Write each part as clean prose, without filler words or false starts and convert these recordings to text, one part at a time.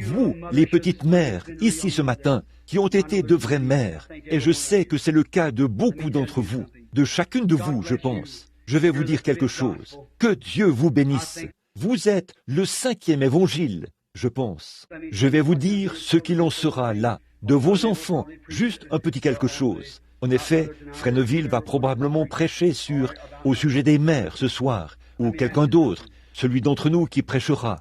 vous, les petites mères, ici ce matin, qui ont été de vraies mères, et je sais que c'est le cas de beaucoup d'entre vous, de chacune de vous, je pense. Je vais vous dire quelque chose. Que Dieu vous bénisse. Vous êtes le 5e évangile, je pense. Je vais vous dire ce qu'il en sera là, de vos enfants, juste un petit quelque chose. En effet, Fresneville va probablement prêcher au sujet des mères ce soir, ou quelqu'un d'autre, celui d'entre nous qui prêchera,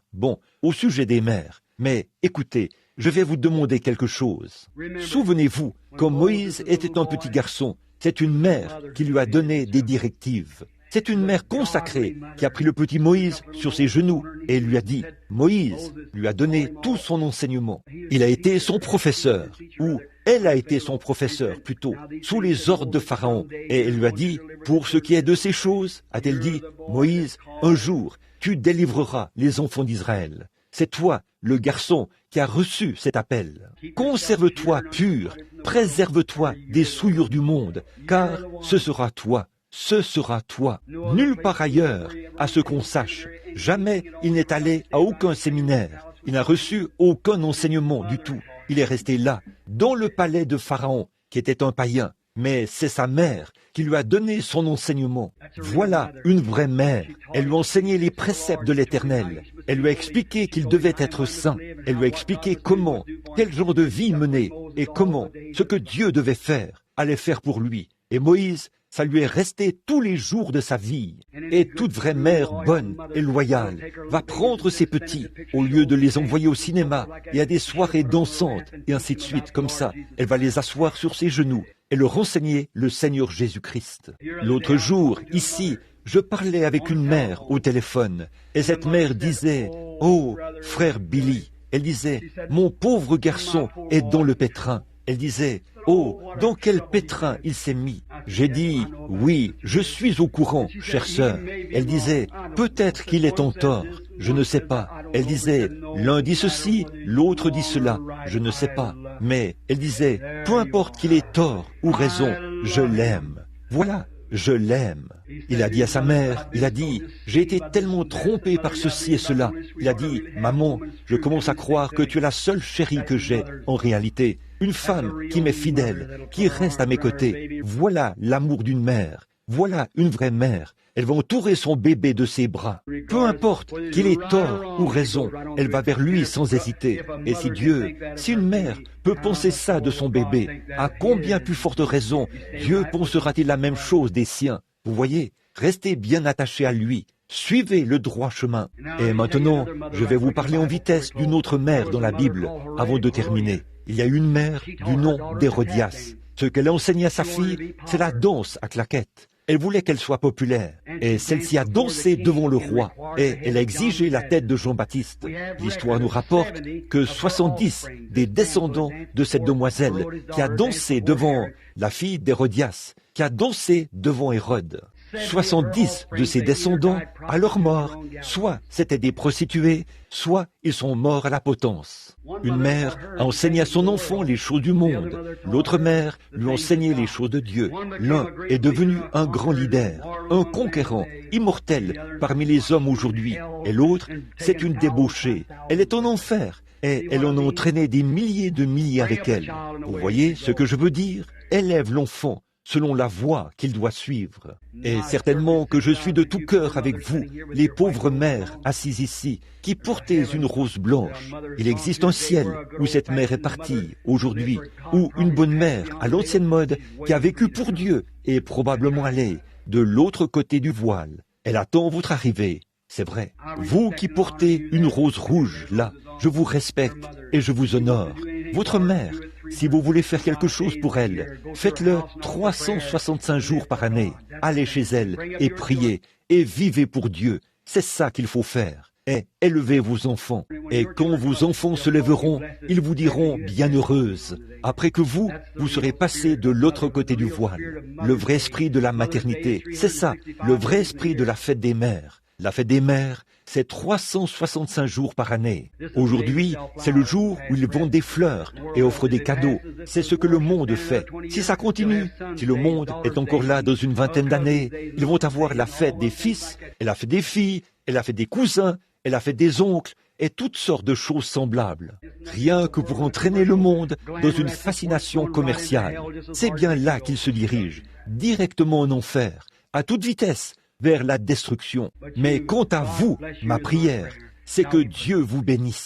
au sujet des mères. Mais écoutez, je vais vous demander quelque chose. Souvenez-vous, quand Moïse était un petit garçon, c'est une mère qui lui a donné des directives. C'est une mère consacrée qui a pris le petit Moïse sur ses genoux et lui a dit, Moïse lui a donné tout son enseignement. Il a été son professeur, ou elle a été son professeur plutôt, sous les ordres de Pharaon. Et elle lui a dit, pour ce qui est de ces choses, a-t-elle dit, Moïse, un jour, tu délivreras les enfants d'Israël. C'est toi, le garçon, qui a reçu cet appel. Conserve-toi pur, préserve-toi des souillures du monde, car ce sera toi. Ce sera toi, nulle part ailleurs, à ce qu'on sache. Jamais il n'est allé à aucun séminaire. Il n'a reçu aucun enseignement du tout. Il est resté là, dans le palais de Pharaon, qui était un païen. Mais c'est sa mère qui lui a donné son enseignement. Voilà une vraie mère. Elle lui a enseigné les préceptes de l'Éternel. Elle lui a expliqué qu'il devait être saint. Elle lui a expliqué comment, quel genre de vie mener, et comment, ce que Dieu devait faire, allait faire pour lui. Et Moïse, ça lui est resté tous les jours de sa vie. Et toute vraie mère bonne et loyale va prendre ses petits, au lieu de les envoyer au cinéma et à des soirées dansantes, et ainsi de suite, comme ça. Elle va les asseoir sur ses genoux et leur enseigner le Seigneur Jésus-Christ. L'autre jour, ici, je parlais avec une mère au téléphone, et cette mère disait, « Oh, frère Billy », elle disait, « Mon pauvre garçon est dans le pétrin ». Elle disait, « Oh, dans quel pétrin il s'est mis ?» J'ai dit, « Oui, je suis au courant, chère sœur. » Elle disait, « Peut-être qu'il est en tort, je ne sais pas. » Elle disait, « L'un dit ceci, l'autre dit cela, je ne sais pas. » Mais elle disait, « Peu importe qu'il ait tort ou raison, je l'aime. » Voilà, je l'aime. Il a dit à sa mère, il a dit, « J'ai été tellement trompé par ceci et cela. » Il a dit, « Maman, je commence à croire que tu es la seule chérie que j'ai en réalité. Une femme qui m'est fidèle, qui reste à mes côtés. Voilà l'amour d'une mère. Voilà une vraie mère. Elle va entourer son bébé de ses bras. Peu importe qu'il ait tort ou raison, elle va vers lui sans hésiter. Et si une mère peut penser ça de son bébé, à combien plus forte raison Dieu pensera-t-il la même chose des siens? Vous voyez, restez bien attachés à lui. Suivez le droit chemin. Et maintenant, je vais vous parler en vitesse d'une autre mère dans la Bible, avant de terminer. Il y a une mère du nom d'Hérodias. Ce qu'elle a enseigné à sa fille, c'est la danse à claquettes. Elle voulait qu'elle soit populaire, et celle-ci a dansé devant le roi, et elle a exigé la tête de Jean-Baptiste. L'histoire nous rapporte que 70 des descendants de cette demoiselle qui a dansé devant la fille d'Hérodias, qui a dansé devant Hérode. 70 de ses descendants, à leur mort, soit c'étaient des prostituées, soit ils sont morts à la potence. Une mère a enseigné à son enfant les choses du monde. L'autre mère lui a enseigné les choses de Dieu. L'un est devenu un grand leader, un conquérant, immortel parmi les hommes aujourd'hui. Et l'autre, c'est une débauchée. Elle est en enfer. Et elle en a entraîné des milliers de milliers avec elle. Vous voyez ce que je veux dire? Élève l'enfant selon la voie qu'il doit suivre. Et certainement que je suis de tout cœur avec vous, les pauvres mères assises ici, qui portez une rose blanche. Il existe un ciel où cette mère est partie aujourd'hui, ou une bonne mère à l'ancienne mode qui a vécu pour Dieu et probablement allée de l'autre côté du voile. Elle attend votre arrivée. C'est vrai. Vous qui portez une rose rouge, là, je vous respecte et je vous honore. Votre mère, si vous voulez faire quelque chose pour elle, faites-le 365 jours par année. Allez chez elle et priez et vivez pour Dieu. C'est ça qu'il faut faire. Et élevez vos enfants. Et quand vos enfants se lèveront, ils vous diront bienheureuse. Après que vous serez passé de l'autre côté du voile. Le vrai esprit de la maternité, c'est ça, le vrai esprit de la fête des mères. La fête des mères, c'est 365 jours par année. Aujourd'hui, c'est le jour où ils vendent des fleurs et offrent des cadeaux. C'est ce que le monde fait. Si ça continue, si le monde est encore là dans une vingtaine d'années, ils vont avoir la fête des fils, et la fête des filles, et la fête des cousins, et la fête des oncles, et toutes sortes de choses semblables. rien que pour entraîner le monde dans une fascination commerciale. C'est bien là qu'il se dirige, directement en enfer, à toute vitesse, vers la destruction. Mais quant à vous, ma prière, c'est que Dieu vous bénisse.